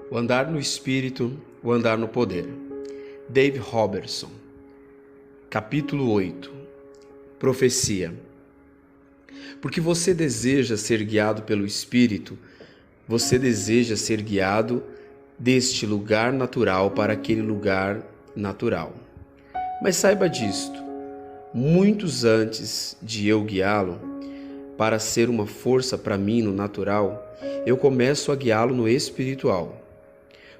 O andar no Espírito, o andar no poder. Dave Robertson. Capítulo 8. Profecia. Porque você deseja ser guiado pelo Espírito, você deseja ser guiado deste lugar natural para aquele lugar natural. Mas saiba disto, muitos antes de eu guiá-lo, para ser uma força para mim no natural, eu começo a guiá-lo no espiritual.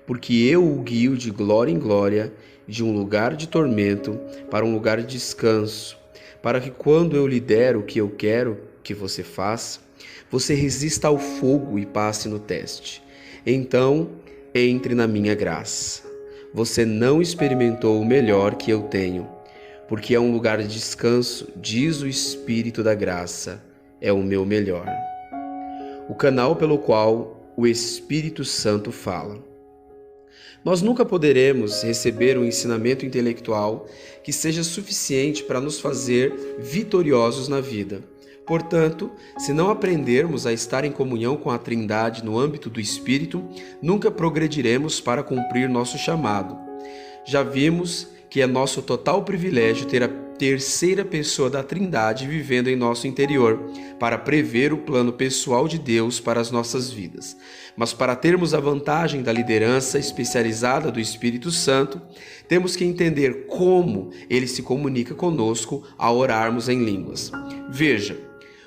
Porque eu o guio de glória em glória, de um lugar de tormento para um lugar de descanso, para que quando eu lhe der o que eu quero que você faça, você resista ao fogo e passe no teste. Então, entre na minha graça. Você não experimentou o melhor que eu tenho, porque é um lugar de descanso, diz o Espírito da graça, é o meu melhor. O canal pelo qual o Espírito Santo fala. Nós nunca poderemos receber um ensinamento intelectual que seja suficiente para nos fazer vitoriosos na vida. Portanto, se não aprendermos a estar em comunhão com a Trindade no âmbito do Espírito, nunca progrediremos para cumprir nosso chamado. Já vimos que é nosso total privilégio ter a terceira pessoa da Trindade vivendo em nosso interior, para prever o plano pessoal de Deus para as nossas vidas. Mas para termos a vantagem da liderança especializada do Espírito Santo, temos que entender como ele se comunica conosco ao orarmos em línguas. Veja,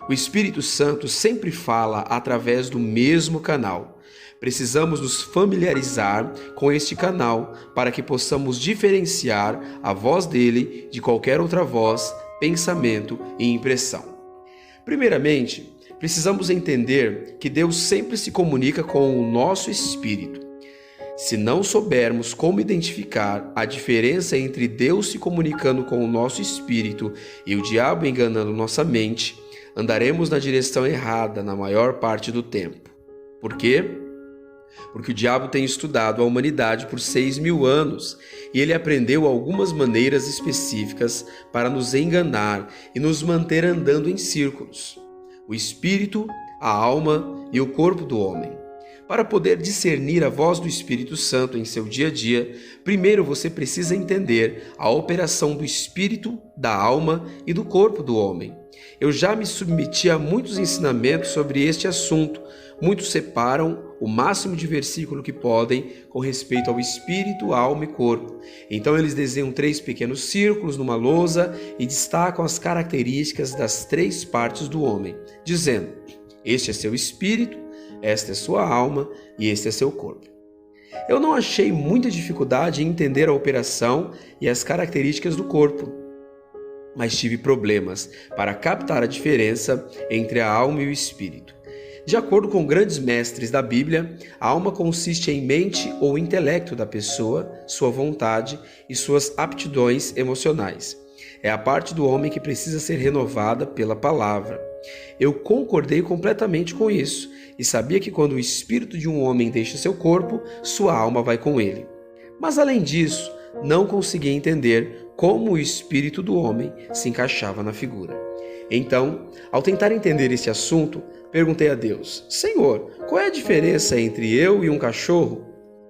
o Espírito Santo sempre fala através do mesmo canal. Precisamos nos familiarizar com este canal para que possamos diferenciar a voz dele de qualquer outra voz, pensamento e impressão. Primeiramente, precisamos entender que Deus sempre se comunica com o nosso espírito. Se não soubermos como identificar a diferença entre Deus se comunicando com o nosso espírito e o diabo enganando nossa mente, andaremos na direção errada na maior parte do tempo. Por quê? Porque o diabo tem estudado a humanidade por 6.000 anos e ele aprendeu algumas maneiras específicas para nos enganar e nos manter andando em círculos. O espírito, a alma e o corpo do homem. Para poder discernir a voz do Espírito Santo em seu dia a dia, primeiro você precisa entender a operação do espírito, da alma e do corpo do homem. Eu já me submeti a muitos ensinamentos sobre este assunto. Muitos separam o máximo de versículo que podem com respeito ao espírito, alma e corpo. Então eles desenham 3 pequenos círculos numa lousa e destacam as características das 3 partes do homem, dizendo: este é seu espírito, esta é sua alma e este é seu corpo. Eu não achei muita dificuldade em entender a operação e as características do corpo, mas tive problemas para captar a diferença entre a alma e o espírito. De acordo com grandes mestres da Bíblia, a alma consiste em mente ou intelecto da pessoa, sua vontade e suas aptidões emocionais. É a parte do homem que precisa ser renovada pela palavra. Eu concordei completamente com isso e sabia que quando o espírito de um homem deixa seu corpo, sua alma vai com ele. Mas além disso, não conseguia entender como o espírito do homem se encaixava na figura. Então, ao tentar entender esse assunto, perguntei a Deus: Senhor, qual é a diferença entre eu e um cachorro?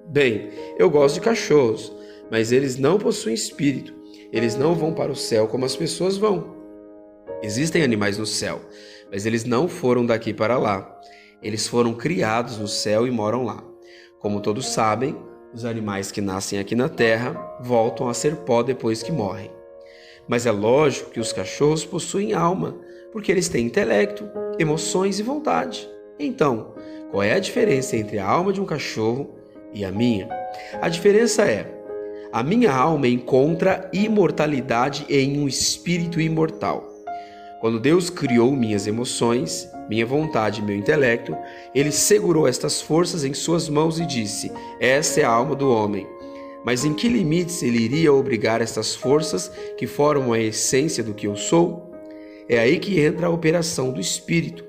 Bem, eu gosto de cachorros, mas eles não possuem espírito. Eles não vão para o céu como as pessoas vão. Existem animais no céu, mas eles não foram daqui para lá. Eles foram criados no céu e moram lá. Como todos sabem, os animais que nascem aqui na terra voltam a ser pó depois que morrem. Mas é lógico que os cachorros possuem alma, porque eles têm intelecto, emoções e vontade. Então, qual é a diferença entre a alma de um cachorro e a minha? A diferença é: a minha alma encontra imortalidade em um espírito imortal. Quando Deus criou minhas emoções, minha vontade e meu intelecto, Ele segurou estas forças em suas mãos e disse: essa é a alma do homem. Mas em que limites Ele iria obrigar estas forças que formam a essência do que eu sou? É aí que entra a operação do Espírito.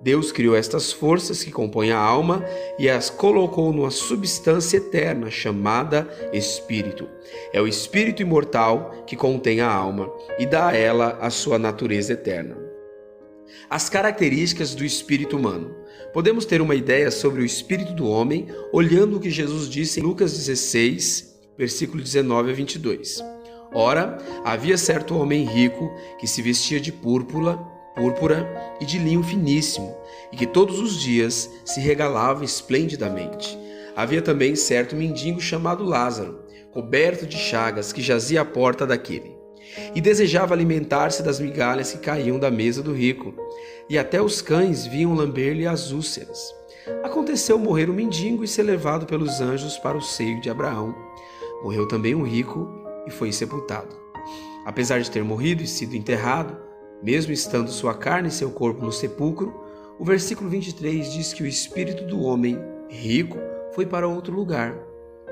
Deus criou estas forças que compõem a alma e as colocou numa substância eterna chamada Espírito. É o Espírito imortal que contém a alma e dá a ela a sua natureza eterna. As características do espírito humano. Podemos ter uma ideia sobre o espírito do homem olhando o que Jesus disse em Lucas 16, versículo 19 a 22. Ora, havia certo homem rico que se vestia de púrpura e de linho finíssimo, e que todos os dias se regalava esplendidamente. Havia também certo mendigo chamado Lázaro, coberto de chagas, que jazia à porta daquele, e desejava alimentar-se das migalhas que caíam da mesa do rico, e até os cães vinham lamber-lhe as úlceras. Aconteceu morrer o mendigo e ser levado pelos anjos para o seio de Abraão. Morreu também um rico e foi sepultado. Apesar de ter morrido e sido enterrado, mesmo estando sua carne e seu corpo no sepulcro, o versículo 23 diz que o espírito do homem rico foi para outro lugar.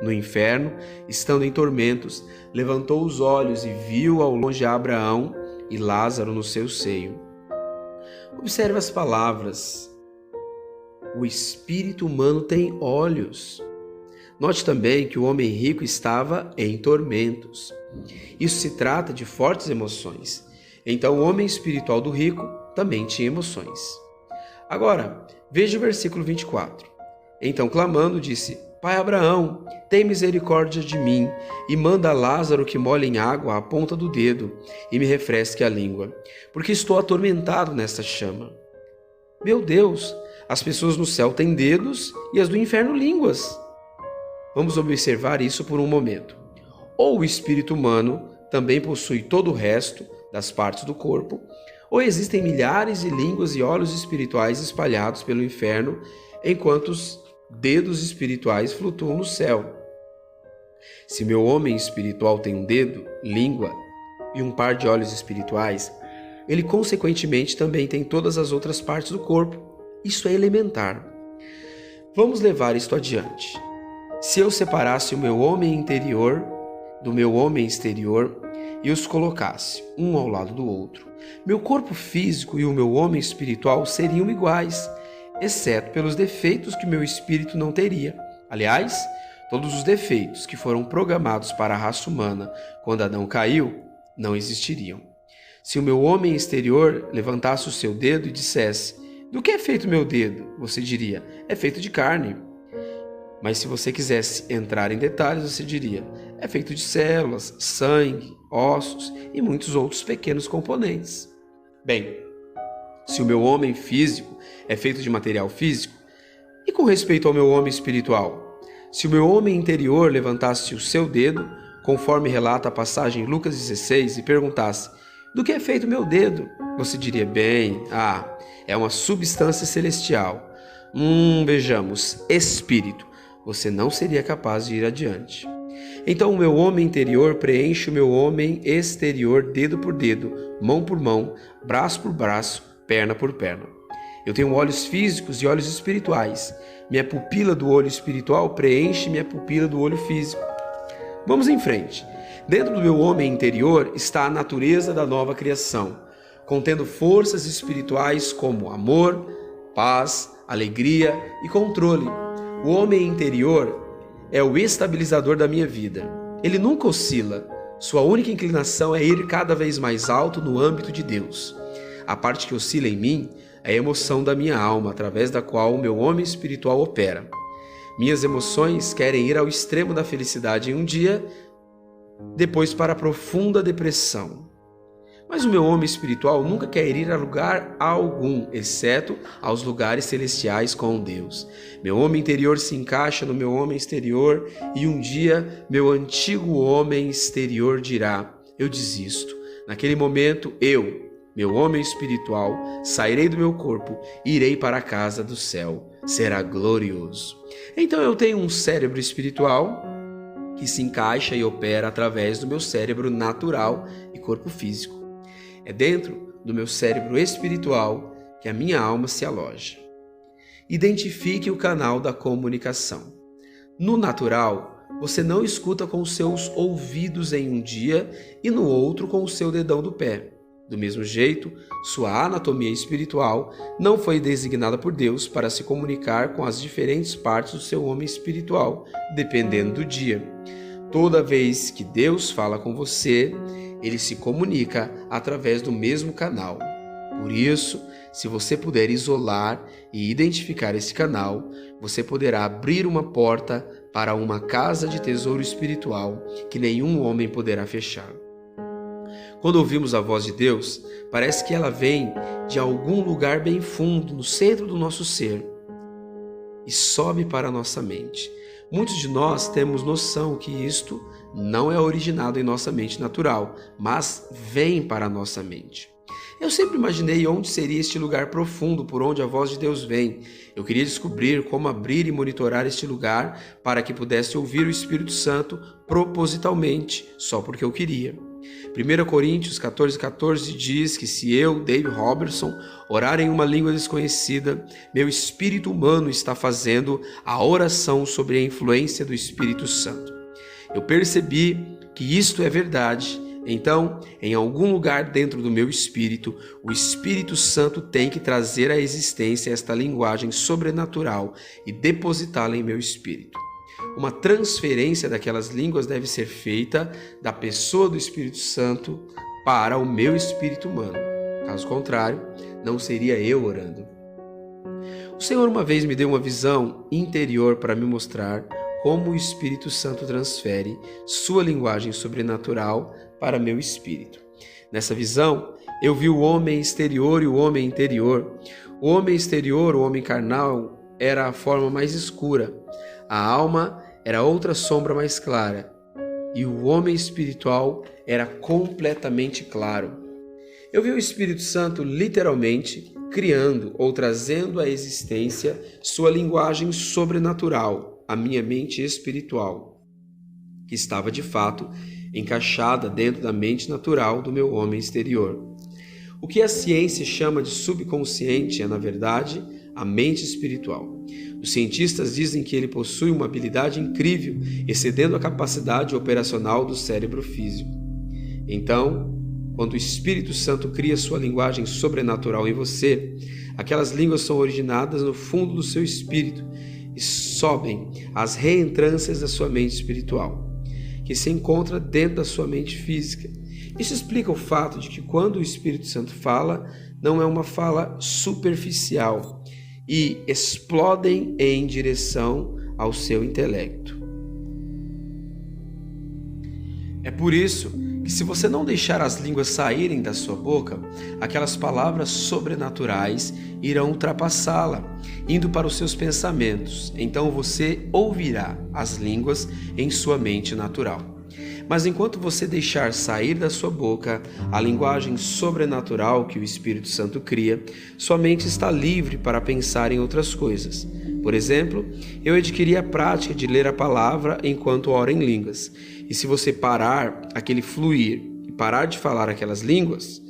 No inferno, estando em tormentos, levantou os olhos e viu ao longe Abraão e Lázaro no seu seio. Observe as palavras. O espírito humano tem olhos. Note também que o homem rico estava em tormentos. Isso se trata de fortes emoções. Então o homem espiritual do rico também tinha emoções. Agora, veja o versículo 24. Então, clamando, disse: Pai Abraão, tem misericórdia de mim e manda a Lázaro que molhe em água a ponta do dedo e me refresque a língua, porque estou atormentado nesta chama. Meu Deus, as pessoas no céu têm dedos e as do inferno línguas. Vamos observar isso por um momento. Ou o espírito humano também possui todo o resto das partes do corpo, ou existem milhares de línguas e olhos espirituais espalhados pelo inferno, enquanto os dedos espirituais flutuam no céu. Se meu homem espiritual tem um dedo, língua e um par de olhos espirituais, ele consequentemente também tem todas as outras partes do corpo. Isso é elementar. Vamos levar isto adiante. Se eu separasse o meu homem interior do meu homem exterior e os colocasse um ao lado do outro, meu corpo físico e o meu homem espiritual seriam iguais, exceto pelos defeitos que meu espírito não teria. Aliás, todos os defeitos que foram programados para a raça humana quando Adão caiu não existiriam. Se o meu homem exterior levantasse o seu dedo e dissesse: do que é feito meu dedo? Você diria: é feito de carne. Mas se você quisesse entrar em detalhes, você diria: é feito de células, sangue, ossos e muitos outros pequenos componentes. Bem, se o meu homem físico é feito de material físico, e com respeito ao meu homem espiritual? Se o meu homem interior levantasse o seu dedo, conforme relata a passagem em Lucas 16, e perguntasse: do que é feito meu dedo? Você diria: bem, é uma substância celestial. Vejamos, espírito. Você não seria capaz de ir adiante. Então o meu homem interior preenche o meu homem exterior dedo por dedo, mão por mão, braço por braço, perna por perna. Eu tenho olhos físicos e olhos espirituais. Minha pupila do olho espiritual preenche minha pupila do olho físico. Vamos em frente. Dentro do meu homem interior está a natureza da nova criação, contendo forças espirituais como amor, paz, alegria e controle. O homem interior é o estabilizador da minha vida. Ele nunca oscila. Sua única inclinação é ir cada vez mais alto no âmbito de Deus. A parte que oscila em mim é a emoção da minha alma, através da qual o meu homem espiritual opera. Minhas emoções querem ir ao extremo da felicidade em um dia, depois para a profunda depressão. Mas o meu homem espiritual nunca quer ir a lugar algum, exceto aos lugares celestiais com Deus. Meu homem interior se encaixa no meu homem exterior e um dia meu antigo homem exterior dirá: eu desisto. Naquele momento meu homem espiritual, sairei do meu corpo e irei para a casa do céu. Será glorioso. Então eu tenho um cérebro espiritual que se encaixa e opera através do meu cérebro natural e corpo físico. É dentro do meu cérebro espiritual que a minha alma se aloja. Identifique o canal da comunicação. No natural, você não escuta com os seus ouvidos em um dia e no outro com o seu dedão do pé. Do mesmo jeito, sua anatomia espiritual não foi designada por Deus para se comunicar com as diferentes partes do seu homem espiritual, dependendo do dia. Toda vez que Deus fala com você, ele se comunica através do mesmo canal. Por isso, se você puder isolar e identificar esse canal, você poderá abrir uma porta para uma casa de tesouro espiritual que nenhum homem poderá fechar. Quando ouvimos a voz de Deus, parece que ela vem de algum lugar bem fundo, no centro do nosso ser, e sobe para a nossa mente. Muitos de nós temos noção que isto não é originado em nossa mente natural, mas vem para a nossa mente. Eu sempre imaginei onde seria este lugar profundo por onde a voz de Deus vem. Eu queria descobrir como abrir e monitorar este lugar para que pudesse ouvir o Espírito Santo propositalmente, só porque eu queria. 1 Coríntios 14:14 diz que se eu, Dave Robertson, orar em uma língua desconhecida, meu espírito humano está fazendo a oração sobre a influência do Espírito Santo. Eu percebi que isto é verdade. Então, em algum lugar dentro do meu espírito, o Espírito Santo tem que trazer à existência esta linguagem sobrenatural e depositá-la em meu espírito. Uma transferência daquelas línguas deve ser feita da pessoa do Espírito Santo para o meu espírito humano. Caso contrário, não seria eu orando. O Senhor uma vez me deu uma visão interior para me mostrar como o Espírito Santo transfere sua linguagem sobrenatural para meu espírito. Nessa visão, eu vi o homem exterior e o homem interior. O homem exterior, o homem carnal, era a forma mais escura. A alma era outra sombra mais clara. E o homem espiritual era completamente claro. Eu vi o Espírito Santo literalmente criando ou trazendo à existência sua linguagem sobrenatural, a minha mente espiritual, que estava de fato encaixada dentro da mente natural do meu homem exterior. O que a ciência chama de subconsciente é, na verdade, a mente espiritual. Os cientistas dizem que ele possui uma habilidade incrível, excedendo a capacidade operacional do cérebro físico. Então, quando o Espírito Santo cria sua linguagem sobrenatural em você, aquelas línguas são originadas no fundo do seu espírito e sobem às reentrâncias da sua mente espiritual, que se encontra dentro da sua mente física. Isso explica o fato de que quando o Espírito Santo fala, não é uma fala superficial e explodem em direção ao seu intelecto. É por isso que, se você não deixar as línguas saírem da sua boca, aquelas palavras sobrenaturais irão ultrapassá-la, indo para os seus pensamentos. Então você ouvirá as línguas em sua mente natural. Mas enquanto você deixar sair da sua boca a linguagem sobrenatural que o Espírito Santo cria, sua mente está livre para pensar em outras coisas. Por exemplo, eu adquiri a prática de ler a palavra enquanto oro em línguas. E se você parar aquele fluir e parar de falar aquelas línguas,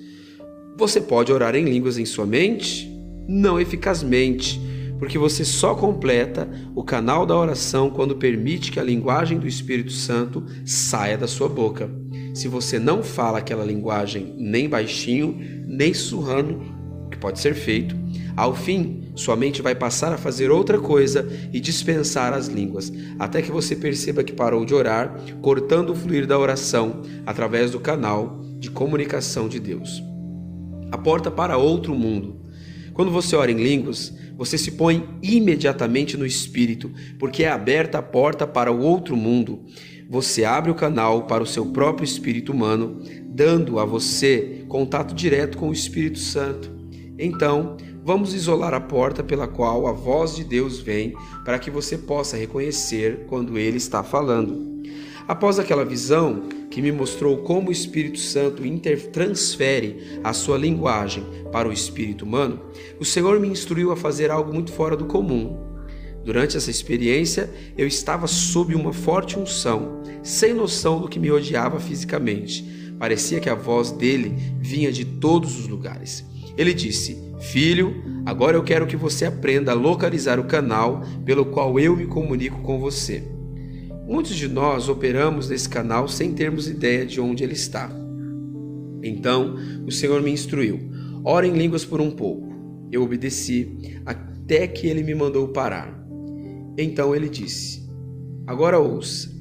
você pode orar em línguas em sua mente? Não eficazmente, porque você só completa o canal da oração quando permite que a linguagem do Espírito Santo saia da sua boca. Se você não fala aquela linguagem nem baixinho, nem sussurrando, o que pode ser feito, ao fim, sua mente vai passar a fazer outra coisa e dispensar as línguas, até que você perceba que parou de orar, cortando o fluir da oração através do canal de comunicação de Deus. A porta para outro mundo. Quando você ora em línguas, você se põe imediatamente no Espírito, porque é aberta a porta para o outro mundo. Você abre o canal para o seu próprio espírito humano, dando a você contato direto com o Espírito Santo. Então, vamos isolar a porta pela qual a voz de Deus vem, para que você possa reconhecer quando Ele está falando. Após aquela visão que me mostrou como o Espírito Santo transfere a sua linguagem para o espírito humano, o Senhor me instruiu a fazer algo muito fora do comum. Durante essa experiência, eu estava sob uma forte unção, sem noção do que me rodeava fisicamente. Parecia que a voz dele vinha de todos os lugares. Ele disse: "Filho, agora eu quero que você aprenda a localizar o canal pelo qual eu me comunico com você." Muitos de nós operamos nesse canal sem termos ideia de onde ele está. Então, o Senhor me instruiu: ora em línguas por um pouco. Eu obedeci até que ele me mandou parar. Então ele disse: "Agora ouça."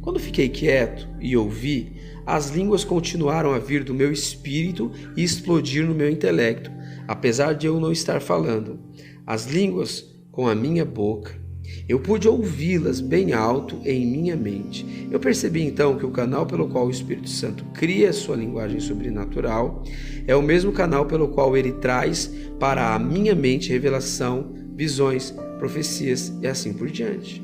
Quando fiquei quieto e ouvi, as línguas continuaram a vir do meu espírito e explodir no meu intelecto, apesar de eu não estar falando as línguas com a minha boca, eu pude ouvi-las bem alto em minha mente. Eu percebi então que o canal pelo qual o Espírito Santo cria sua linguagem sobrenatural é o mesmo canal pelo qual ele traz para a minha mente revelação, visões, profecias e assim por diante.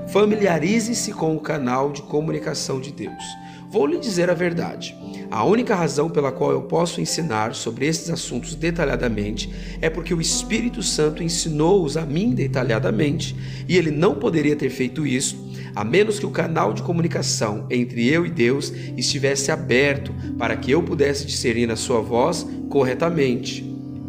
Familiarize-se com o canal de comunicação de Deus. Vou lhe dizer a verdade. A única razão pela qual eu posso ensinar sobre esses assuntos detalhadamente é porque o Espírito Santo ensinou-os a mim detalhadamente, e ele não poderia ter feito isso a menos que o canal de comunicação entre eu e Deus estivesse aberto para que eu pudesse discernir a sua voz corretamente.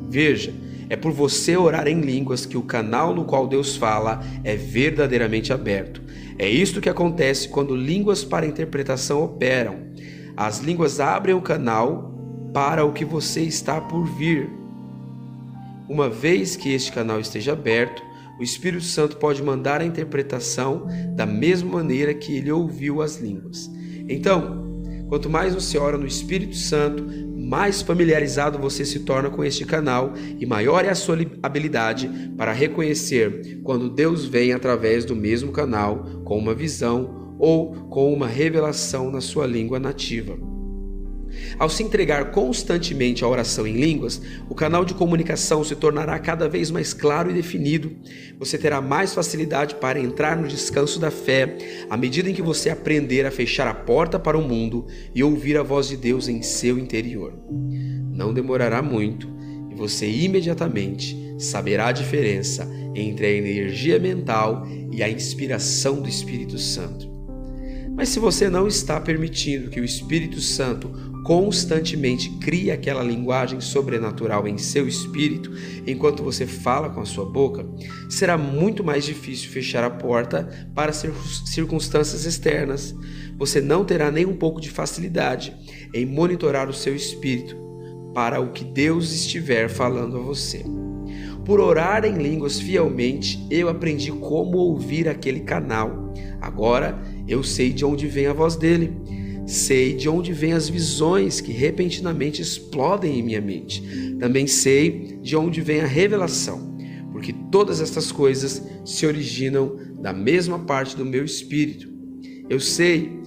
Veja, é por você orar em línguas que o canal no qual Deus fala é verdadeiramente aberto. É isto que acontece quando línguas para interpretação operam. As línguas abrem o canal para o que você está por vir. Uma vez que este canal esteja aberto, o Espírito Santo pode mandar a interpretação da mesma maneira que ele ouviu as línguas. Então, quanto mais você ora no Espírito Santo, mais familiarizado você se torna com este canal e maior é a sua habilidade para reconhecer quando Deus vem através do mesmo canal, com uma visão ou com uma revelação na sua língua nativa. Ao se entregar constantemente à oração em línguas, o canal de comunicação se tornará cada vez mais claro e definido. Você terá mais facilidade para entrar no descanso da fé à medida em que você aprender a fechar a porta para o mundo e ouvir a voz de Deus em seu interior. Não demorará muito e você imediatamente saberá a diferença entre a energia mental e a inspiração do Espírito Santo. Mas se você não está permitindo que o Espírito Santo constantemente crie aquela linguagem sobrenatural em seu espírito, enquanto você fala com a sua boca, será muito mais difícil fechar a porta para circunstâncias externas. Você não terá nem um pouco de facilidade em monitorar o seu espírito para o que Deus estiver falando a você. Por orar em línguas fielmente, eu aprendi como ouvir aquele canal. Agora eu sei de onde vem a voz dele. Sei de onde vêm as visões que repentinamente explodem em minha mente. Também sei de onde vem a revelação, porque todas estas coisas se originam da mesma parte do meu espírito. Eu sei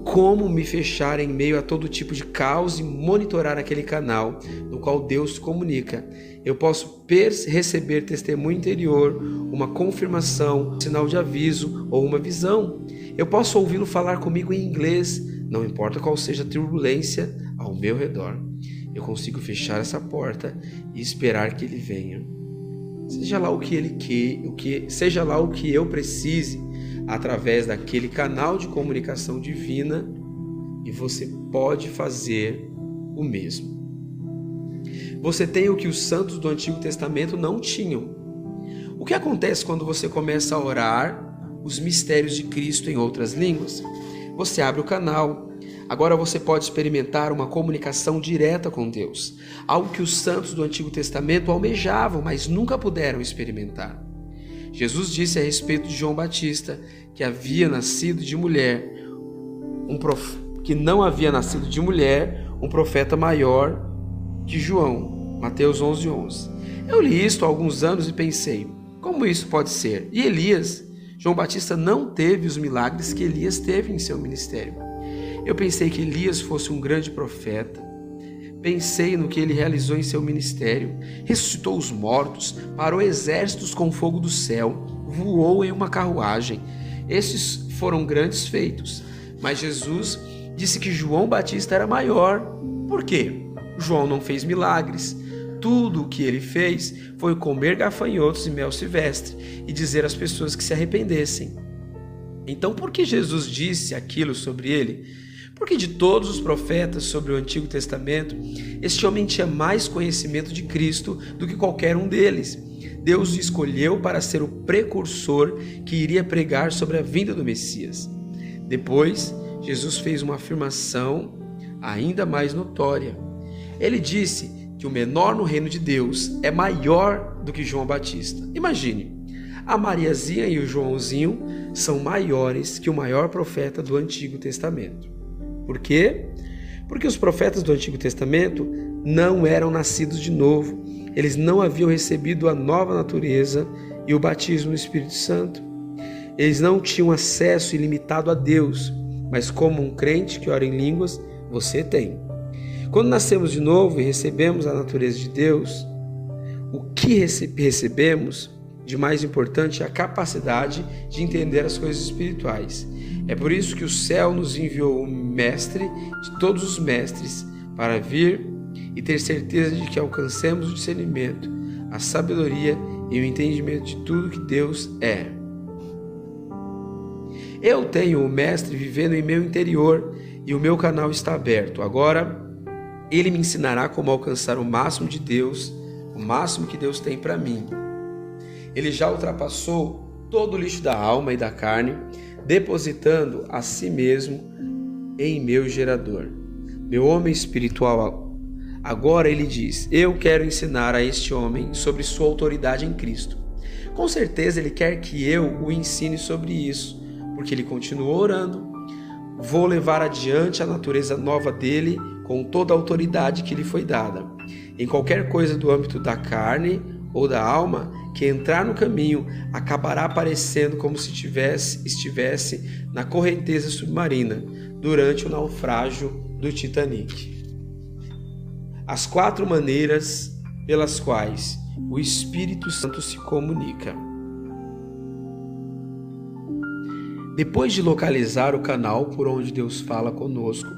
como me fechar em meio a todo tipo de caos e monitorar aquele canal no qual Deus comunica. Eu posso receber testemunho interior, uma confirmação, um sinal de aviso ou uma visão. Eu posso ouvi-lo falar comigo em inglês, não importa qual seja a turbulência ao meu redor. Eu consigo fechar essa porta e esperar que ele venha. Seja lá o que ele quer, seja lá o que eu precise, através daquele canal de comunicação divina, e você pode fazer o mesmo. Você tem o que os santos do Antigo Testamento não tinham. O que acontece quando você começa a orar os mistérios de Cristo em outras línguas? Você abre o canal. Agora você pode experimentar uma comunicação direta com Deus, algo que os santos do Antigo Testamento almejavam, mas nunca puderam experimentar. Jesus disse a respeito de João Batista que havia nascido de mulher, que não havia nascido de mulher um profeta maior que João. Mateus 11:11. Eu li isto há alguns anos e pensei, como isso pode ser? E Elias? João Batista não teve os milagres que Elias teve em seu ministério. Eu pensei que Elias fosse um grande profeta. Pensei no que ele realizou em seu ministério. Ressuscitou os mortos, parou exércitos com fogo do céu, voou em uma carruagem. Esses foram grandes feitos. Mas Jesus disse que João Batista era maior. Por quê? João não fez milagres. Tudo o que ele fez foi comer gafanhotos e mel silvestre e dizer às pessoas que se arrependessem. Então, por que Jesus disse aquilo sobre ele? Porque de todos os profetas sobre o Antigo Testamento, este homem tinha mais conhecimento de Cristo do que qualquer um deles. Deus o escolheu para ser o precursor que iria pregar sobre a vinda do Messias. Depois, Jesus fez uma afirmação ainda mais notória. Ele disse que o menor no reino de Deus é maior do que João Batista. Imagine, a Mariazinha e o Joãozinho são maiores que o maior profeta do Antigo Testamento. Por quê? Porque os profetas do Antigo Testamento não eram nascidos de novo. Eles não haviam recebido a nova natureza e o batismo no Espírito Santo. Eles não tinham acesso ilimitado a Deus, mas como um crente que ora em línguas, você tem. Quando nascemos de novo e recebemos a natureza de Deus, o que recebemos de mais importante é a capacidade de entender as coisas espirituais. É por isso que o céu nos enviou o mestre de todos os mestres para vir e ter certeza de que alcancemos o discernimento, a sabedoria e o entendimento de tudo que Deus é. Eu tenho o mestre vivendo em meu interior e o meu canal está aberto. Agora, ele me ensinará como alcançar o máximo de Deus, o máximo que Deus tem para mim. Ele já ultrapassou todo o lixo da alma e da carne, depositando a si mesmo em meu gerador, meu homem espiritual. Agora ele diz: eu quero ensinar a este homem sobre sua autoridade em Cristo. Com certeza ele quer que eu o ensine sobre isso, porque ele continuou orando. Vou levar adiante a natureza nova dele com toda a autoridade que lhe foi dada. Em qualquer coisa do âmbito da carne ou da alma que entrar no caminho, acabará parecendo como se estivesse na correnteza submarina durante o naufrágio do Titanic. As 4 maneiras pelas quais o Espírito Santo se comunica. Depois de localizar o canal por onde Deus fala conosco,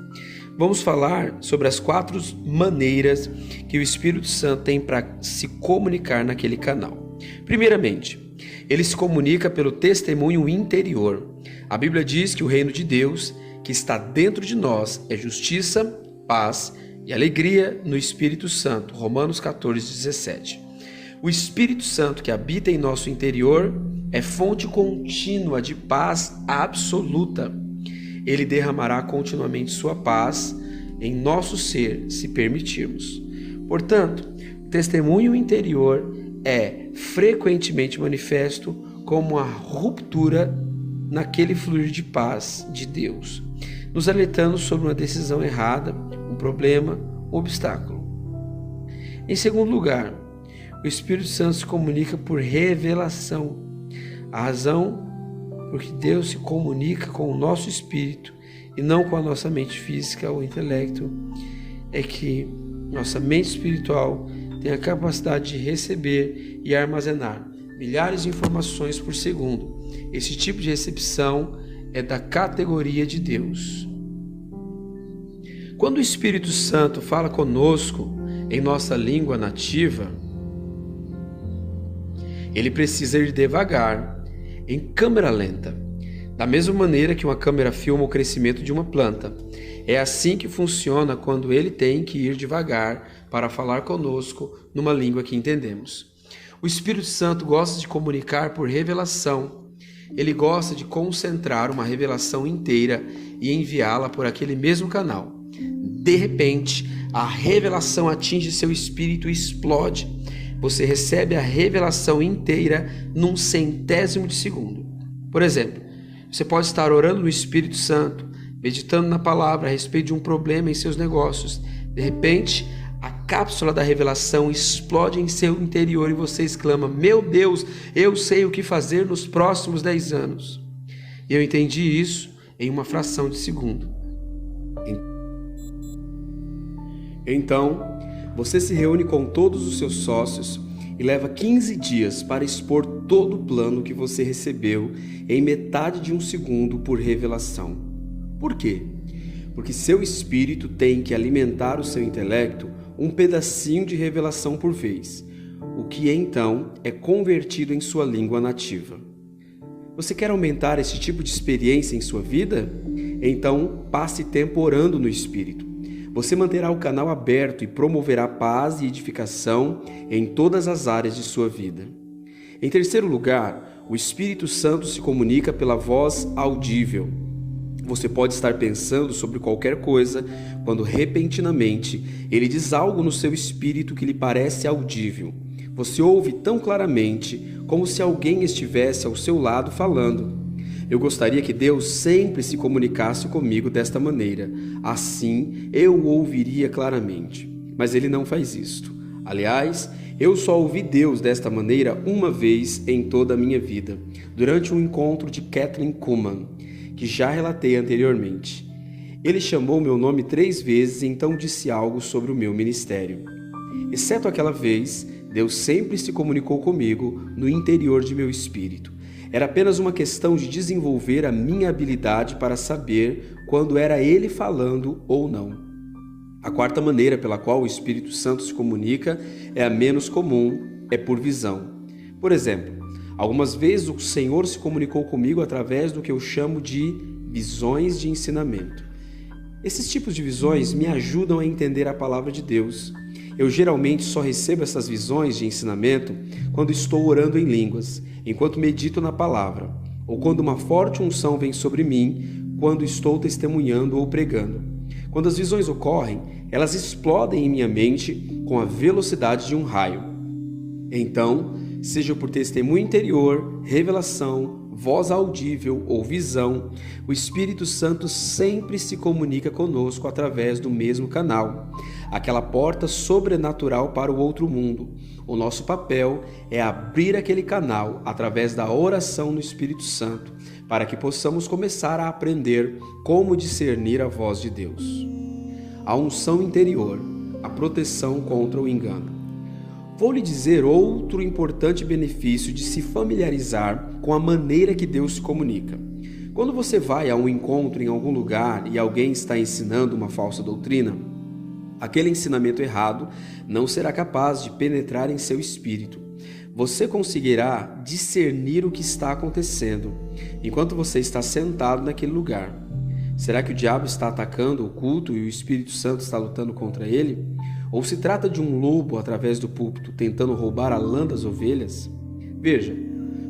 vamos falar sobre as 4 maneiras que o Espírito Santo tem para se comunicar naquele canal. Primeiramente, ele se comunica pelo testemunho interior. A Bíblia diz que o reino de Deus, que está dentro de nós, é justiça, paz e alegria no Espírito Santo. Romanos 14:17. O Espírito Santo que habita em nosso interior é fonte contínua de paz absoluta. Ele derramará continuamente sua paz em nosso ser, se permitirmos. Portanto, o testemunho interior é frequentemente manifesto como a ruptura naquele fluir de paz de Deus, nos alertando sobre uma decisão errada, um problema, um obstáculo. Em segundo lugar, o Espírito Santo se comunica por revelação. A razão por que Deus se comunica com o nosso espírito e não com a nossa mente física ou intelecto é que nossa mente espiritual tem a capacidade de receber e armazenar milhares de informações por segundo. Esse tipo de recepção é da categoria de Deus. Quando o Espírito Santo fala conosco em nossa língua nativa, ele precisa ir devagar, em câmera lenta, da mesma maneira que uma câmera filma o crescimento de uma planta. É assim que funciona quando ele tem que ir devagar para falar conosco numa língua que entendemos. O Espírito Santo gosta de comunicar por revelação. Ele gosta de concentrar uma revelação inteira e enviá-la por aquele mesmo canal. De repente, a revelação atinge seu espírito e explode. Você recebe a revelação inteira num centésimo de segundo. Por exemplo, você pode estar orando no Espírito Santo, meditando na palavra a respeito de um problema em seus negócios. De repente, a cápsula da revelação explode em seu interior e você exclama: meu Deus, eu sei o que fazer nos próximos 10 anos. E eu entendi isso em uma fração de segundo. Então, você se reúne com todos os seus sócios e leva 15 dias para expor todo o plano que você recebeu em metade de um segundo por revelação. Por quê? Porque seu espírito tem que alimentar o seu intelecto um pedacinho de revelação por vez, o que então é convertido em sua língua nativa. Você quer aumentar esse tipo de experiência em sua vida? Então passe tempo orando no Espírito. Você manterá o canal aberto e promoverá paz e edificação em todas as áreas de sua vida. Em terceiro lugar, o Espírito Santo se comunica pela voz audível. Você pode estar pensando sobre qualquer coisa quando repentinamente ele diz algo no seu espírito que lhe parece audível. Você ouve tão claramente como se alguém estivesse ao seu lado falando. Eu gostaria que Deus sempre se comunicasse comigo desta maneira. Assim, eu o ouviria claramente. mas ele não faz isto. Aliás, eu só ouvi Deus desta maneira uma vez em toda a minha vida, durante um encontro de Kathryn Kuhlman, que já relatei anteriormente. Ele chamou meu nome 3 vezes e então disse algo sobre o meu ministério. Exceto aquela vez, Deus sempre se comunicou comigo no interior de meu espírito. Era apenas uma questão de desenvolver a minha habilidade para saber quando era Ele falando ou não. A quarta maneira pela qual o Espírito Santo se comunica é a menos comum, é por visão. Por exemplo, algumas vezes o Senhor se comunicou comigo através do que eu chamo de visões de ensinamento. Esses tipos de visões me ajudam a entender a palavra de Deus. Eu geralmente só recebo essas visões de ensinamento quando estou orando em línguas, enquanto medito na palavra, ou quando uma forte unção vem sobre mim, quando estou testemunhando ou pregando. Quando as visões ocorrem, elas explodem em minha mente com a velocidade de um raio. Então, seja por testemunho interior, revelação, voz audível ou visão, o Espírito Santo sempre se comunica conosco através do mesmo canal, aquela porta sobrenatural para o outro mundo. O nosso papel é abrir aquele canal através da oração no Espírito Santo, para que possamos começar a aprender como discernir a voz de Deus. A unção interior, a proteção contra o engano. Vou lhe dizer outro importante benefício de se familiarizar com a maneira que Deus se comunica. Quando você vai a um encontro em algum lugar e alguém está ensinando uma falsa doutrina, aquele ensinamento errado não será capaz de penetrar em seu espírito. Você conseguirá discernir o que está acontecendo enquanto você está sentado naquele lugar. Será que o diabo está atacando o culto e o Espírito Santo está lutando contra ele? Ou se trata de um lobo através do púlpito tentando roubar a lã das ovelhas? Veja,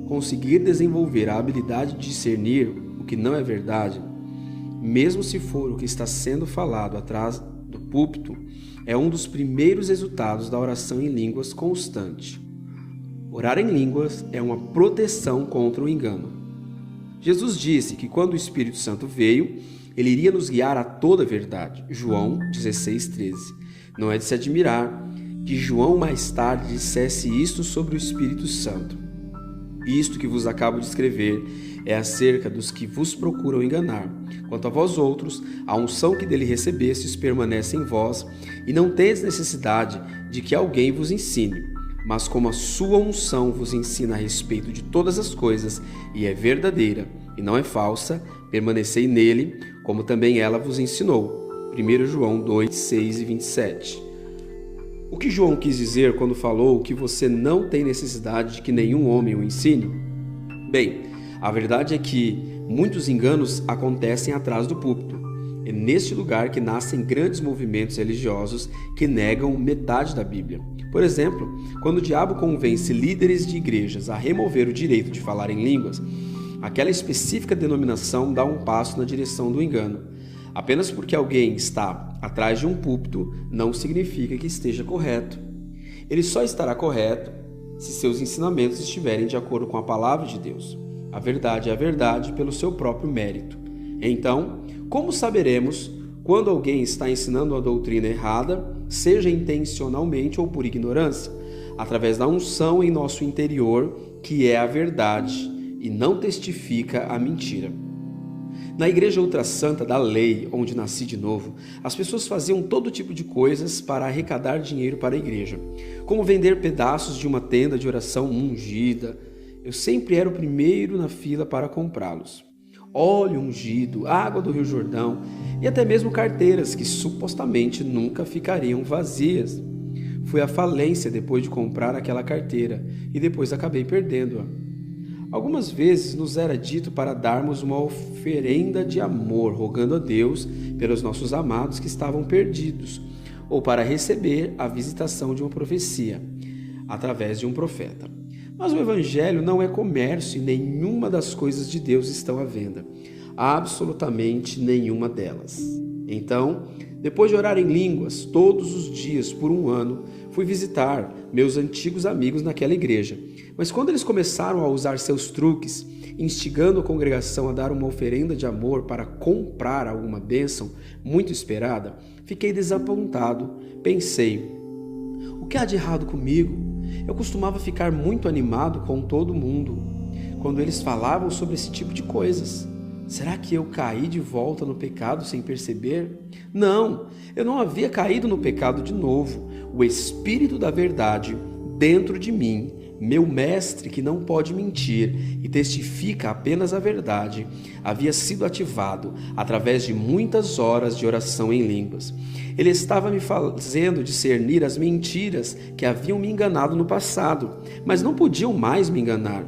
conseguir desenvolver a habilidade de discernir o que não é verdade, mesmo se for o que está sendo falado atrás do púlpito, é um dos primeiros resultados da oração em línguas constante. Orar em línguas é uma proteção contra o engano. Jesus disse que quando o Espírito Santo veio, ele iria nos guiar a toda a verdade. João 16:13. Não é de se admirar que João mais tarde dissesse isto sobre o Espírito Santo. Isto que vos acabo de escrever é acerca dos que vos procuram enganar. Quanto a vós outros, a unção que dele recebestes permanece em vós, e não tendes necessidade de que alguém vos ensine. Mas como a sua unção vos ensina a respeito de todas as coisas, e é verdadeira, e não é falsa, permanecei nele, como também ela vos ensinou. 1 João 2, 6 e 27. O que João quis dizer quando falou que você não tem necessidade de que nenhum homem o ensine? Bem, a verdade é que muitos enganos acontecem atrás do púlpito. É neste lugar que nascem grandes movimentos religiosos que negam metade da Bíblia. Por exemplo, quando o diabo convence líderes de igrejas a remover o direito de falar em línguas, aquela específica denominação dá um passo na direção do engano. Apenas porque alguém está atrás de um púlpito não significa que esteja correto. Ele só estará correto se seus ensinamentos estiverem de acordo com a palavra de Deus. A verdade é a verdade pelo seu próprio mérito. Então, como saberemos quando alguém está ensinando uma doutrina errada, seja intencionalmente ou por ignorância? Através da unção em nosso interior, que é a verdade e não testifica a mentira. Na igreja ultrassanta da lei, onde nasci de novo, as pessoas faziam todo tipo de coisas para arrecadar dinheiro para a igreja, como vender pedaços de uma tenda de oração ungida. Eu sempre era o primeiro na fila para comprá-los. Óleo ungido, água do Rio Jordão e até mesmo carteiras que supostamente nunca ficariam vazias. Fui à falência depois de comprar aquela carteira e depois acabei perdendo-a. Algumas vezes nos era dito para darmos uma oferenda de amor, rogando a Deus pelos nossos amados que estavam perdidos, ou para receber a visitação de uma profecia, através de um profeta. Mas o Evangelho não é comércio e nenhuma das coisas de Deus estão à venda. Absolutamente nenhuma delas. Então, Depois de orar em línguas todos os dias por 1 ano, fui visitar meus antigos amigos naquela igreja. Mas quando eles começaram a usar seus truques, instigando a congregação a dar uma oferenda de amor para comprar alguma bênção muito esperada, fiquei desapontado. Pensei, o que há de errado comigo? Eu costumava ficar muito animado com todo mundo quando eles falavam sobre esse tipo de coisas. Será que eu caí de volta no pecado sem perceber? Não, eu não havia caído no pecado de novo. O Espírito da verdade dentro de mim, meu mestre que não pode mentir e testifica apenas a verdade, havia sido ativado através de muitas horas de oração em línguas. Ele estava me fazendo discernir as mentiras que haviam me enganado no passado, mas não podiam mais me enganar.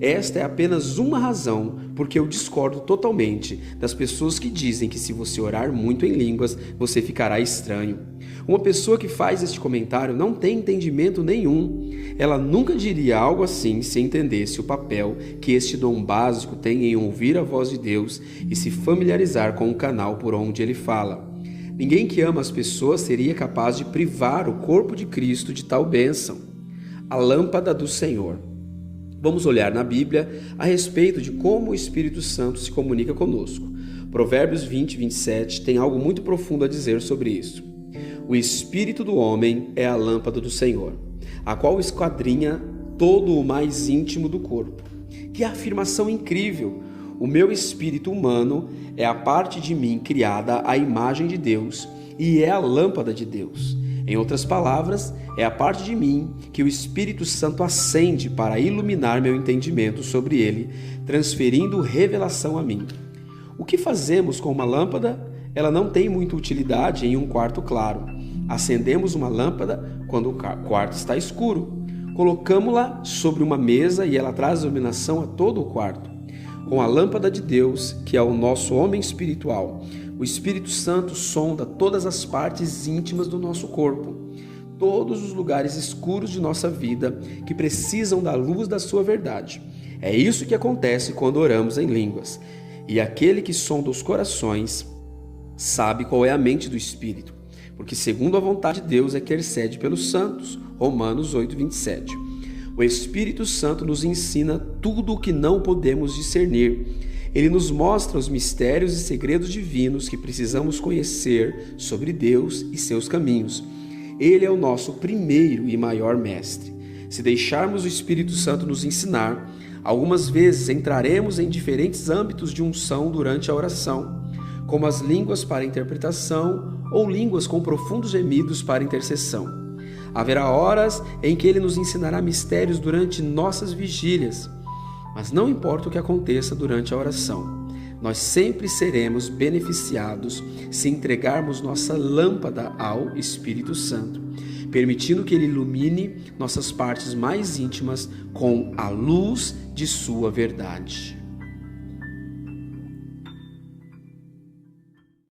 Esta é apenas uma razão porque eu discordo totalmente das pessoas que dizem que se você orar muito em línguas, você ficará estranho. Uma pessoa que faz este comentário não tem entendimento nenhum. Ela nunca diria algo assim se entendesse o papel que este dom básico tem em ouvir a voz de Deus e se familiarizar com o canal por onde ele fala. Ninguém que ama as pessoas seria capaz de privar o corpo de Cristo de tal bênção. A lâmpada do Senhor. Vamos olhar na Bíblia a respeito de como o Espírito Santo se comunica conosco. Provérbios 20, 27 tem algo muito profundo a dizer sobre isso. O espírito do homem é a lâmpada do Senhor, a qual esquadrinha todo o mais íntimo do corpo. Que afirmação incrível! O meu espírito humano é a parte de mim criada à imagem de Deus e é a lâmpada de Deus. Em outras palavras, é a parte de mim que o Espírito Santo acende para iluminar meu entendimento sobre ele, transferindo revelação a mim. O que fazemos com uma lâmpada? Ela não tem muita utilidade em um quarto claro. Acendemos uma lâmpada quando o quarto está escuro. Colocamos-la sobre uma mesa e ela traz iluminação a todo o quarto. Com a lâmpada de Deus, que é o nosso homem espiritual, o Espírito Santo sonda todas as partes íntimas do nosso corpo, todos os lugares escuros de nossa vida que precisam da luz da sua verdade. É isso que acontece quando oramos em línguas. E aquele que sonda os corações sabe qual é a mente do Espírito, porque segundo a vontade de Deus é que intercede pelos santos. Romanos 8, 27. O Espírito Santo nos ensina tudo o que não podemos discernir. Ele nos mostra os mistérios e segredos divinos que precisamos conhecer sobre Deus e seus caminhos. Ele é o nosso primeiro e maior mestre. Se deixarmos o Espírito Santo nos ensinar, algumas vezes entraremos em diferentes âmbitos de unção durante a oração, como as línguas para interpretação ou línguas com profundos gemidos para intercessão. Haverá horas em que ele nos ensinará mistérios durante nossas vigílias, mas não importa o que aconteça durante a oração, nós sempre seremos beneficiados se entregarmos nossa lâmpada ao Espírito Santo, permitindo que ele ilumine nossas partes mais íntimas com a luz de sua verdade.